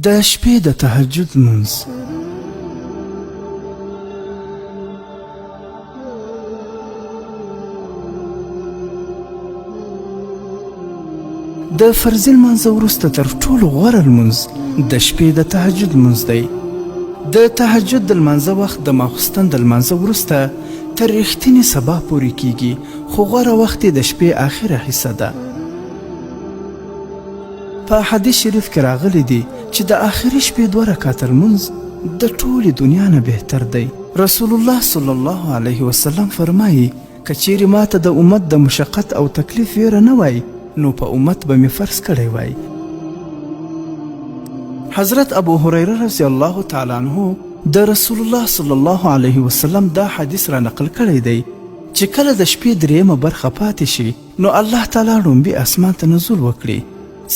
د شپې د تهجد لمونځ. د فرض لمانځه وروسته تر ټولو غوره لمونځ د شپې د تهجد لمونځ دی. د تهجد د لمانځه وخت د ماخوستن د لمانځه وروسته تر رښتینې سبا پورې کیږي، خو غوره وخت یې د شپې آخره حصه ده. په حدیث شریف کې راغلی دی چې د آخري شپې 2 رکعته لمونځ د ټولې دنیا نه بهتر دی. رسول الله صلی الله علیه وسلم فرمایي که چیرې ماته د امت د مشقت او تکلیف ویره نه وای نو په امت به مې فرض کړی وای. حضرت ابو هریره رضی الله تعالی عنه د رسول الله صلی الله علیه وسلم دا حدیث را نقل کړی دی چې کله د شپې 3مه برخه پاتې شي نو الله تعالی لومبي اسمان ته نزول وکړي،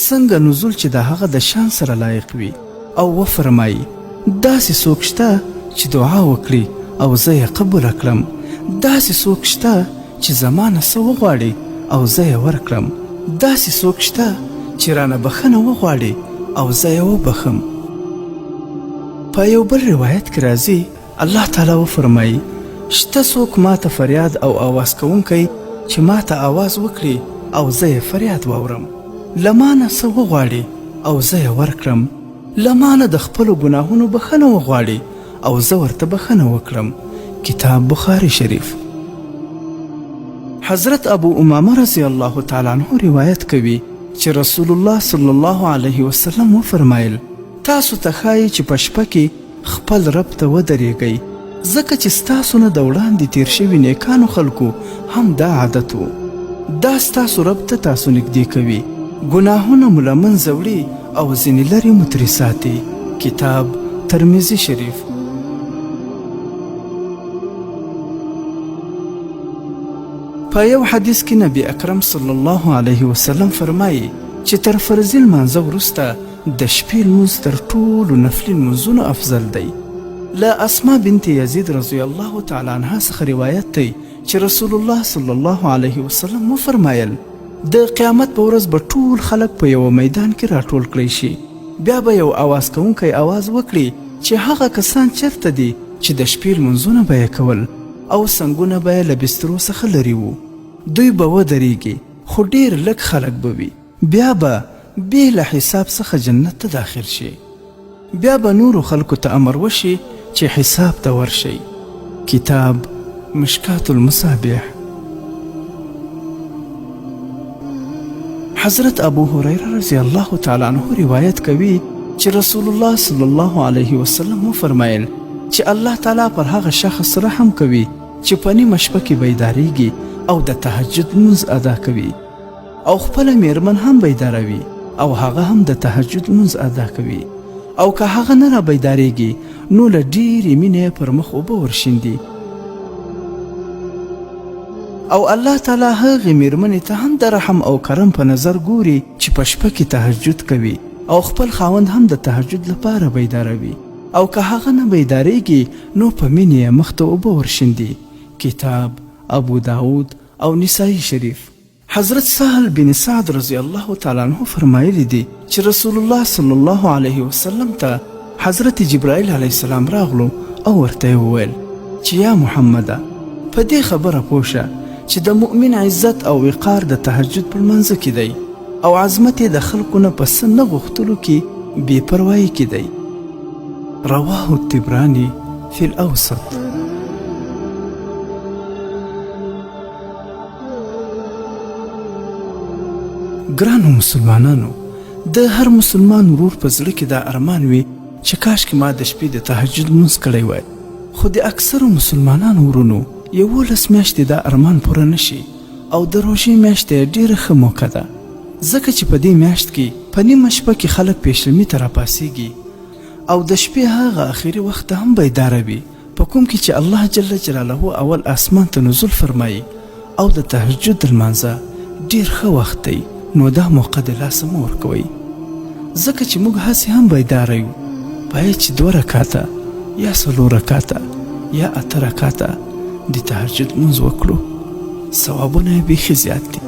څنګه نزول چې د هغه د شان سره لایق وي، او وفرمایي داسې څوک شته چې دعا وکړي او زه یې قبوله کړم، داسې څوک شته چې زمانه څه وغواړي او زه یې ورکړم، داسې څوک شته چې رانه بخښنه وغواړي او زه یې وبخم. په یو بل روایت کې راځي الله تعالی وفرمایي شته څوک ماته فریاد او آواز کوونکی چې ماته آواز وکړي او زه یې فریاد واورم، لمانه څه وغواړي او زه یې ورکړم، لمانه د خپلو ګناهونو بخښنه وغواړي او زه ورته بخښنه وکړم. کتاب بخاري شریف. حضرت ابو امامه رضی الله تعالی عنه روایت کوي چې رسول الله صلی الله علیه وسلم وفرمایل تاسو ته ښایي چې په شپه کې خپل رب ته ودرېږئ، ځکه چې ستاسو نه د وړاندې تیر شوي نیکانو خلکو هم دا عادت و، دا ستاسو رب ته تاسو نږدې کوي، ګناهونه مو له منځه وړي او ځینې لرې مو ترې ساتي. کتاب ترمذي شریف. په یو حدیث کې نبی اکرم صلی الله علیه وسلم فرمایي چې تر فرضي لمانځه وروسته د شپې لمونځ تر ټولو نفلي لمونځونو افضل دی. له اسماء بنت یزید رضی الله تعالی عنها څخه روایت دی چې رسول الله صلی الله علیه وسلم وفرمایل د قیامت په ورځ به ټول خلک په یو میدان کې راټول کړی شي، بیا به یو آواز کوونکی آواز وکړي چې هغه کسان چیرته دي چې د شپې لمونځونه به یې کول او سنګونه به یې له بسترو څخه لرې وو، دوی به ودرېږي خو ډېر لږ خلک به وي، بیا به بې له حساب څخه جنت ته داخل شي، بیا به نورو خلکو ته امر وشي چې حساب ته ورشي. کتاب مشکات المصابیح. حضرت ابو هریره رضی الله تعالی عنه روایت کوي چې رسول الله صلی الله علیه وسلم وفرمایل چې الله تعالی پر هغه شخص رحم کوي چې په نیمه شپه کې بیداریږي او د تهجد لمونځ ادا کوي او خپله میرمن هم بیداروي او هغه هم د تهجد لمونځ ادا کوي، او که هغه نه را بیداریږي نو له ډېرې مینې پر مخ اوبه ورشیندي، او الله تعالی هغې میرمنې ته هم د رحم او کرم په نظر ګوري چې په شپه کې تهجد کوي او خپل خاوند هم د تهجد لپاره بیداروي، او که هغه نه بیداریږي نو په مینې یې مخ ته اوبه ورشیندي. کتاب ابو داود او نسائی شریف. حضرت سهل بن سعد رضی الله تعالی عنه فرمایلی دی چې رسول الله صلی الله علیه وسلم ته حضرت جبرائیل علیه السلام راغلو او ورته وویل چې یا محمده په دې خبره پوه شه چې د مؤمن عزت او وقار د تهجد په لمانځه کې دی او عظمت یې د خلکو نه په څه نه غوښتلو کې بې پروایي کې دی. رواه الطبراني فی الاوسط. ګرانو مسلمانانو، د هر مسلمان ورور په زړه کې دا ارمان وي چې کاشکې ما د شپې د تهجد لمونځ کړی وای، خو د اکثرو مسلمانانو ورونو 11 میاشتې دا ارمان پوره نشي، او د روژې میاشت یې ډېره ښه موقع ده، ځکه چې په دې میاشت کې په نیمه شپه کې خلک پیشلمي ته راپاڅېږي او د شپې هغه اخري وخت هم بیداره وي په کوم کې چې الله جل جلاله اول اسمان ته نزول فرمایي، او د تهجد لمانځه ډېر ښه وخت دی، نو دا موقع د لاسه مه ورکوئ، ځکه چې موږ هسې هم بیداره یو، باید چې 2 رکعته یا 4 رکعته یا 8 رکعته د تهجد لمونځ وکړو، ثوابونه یې بیخي زیات دي.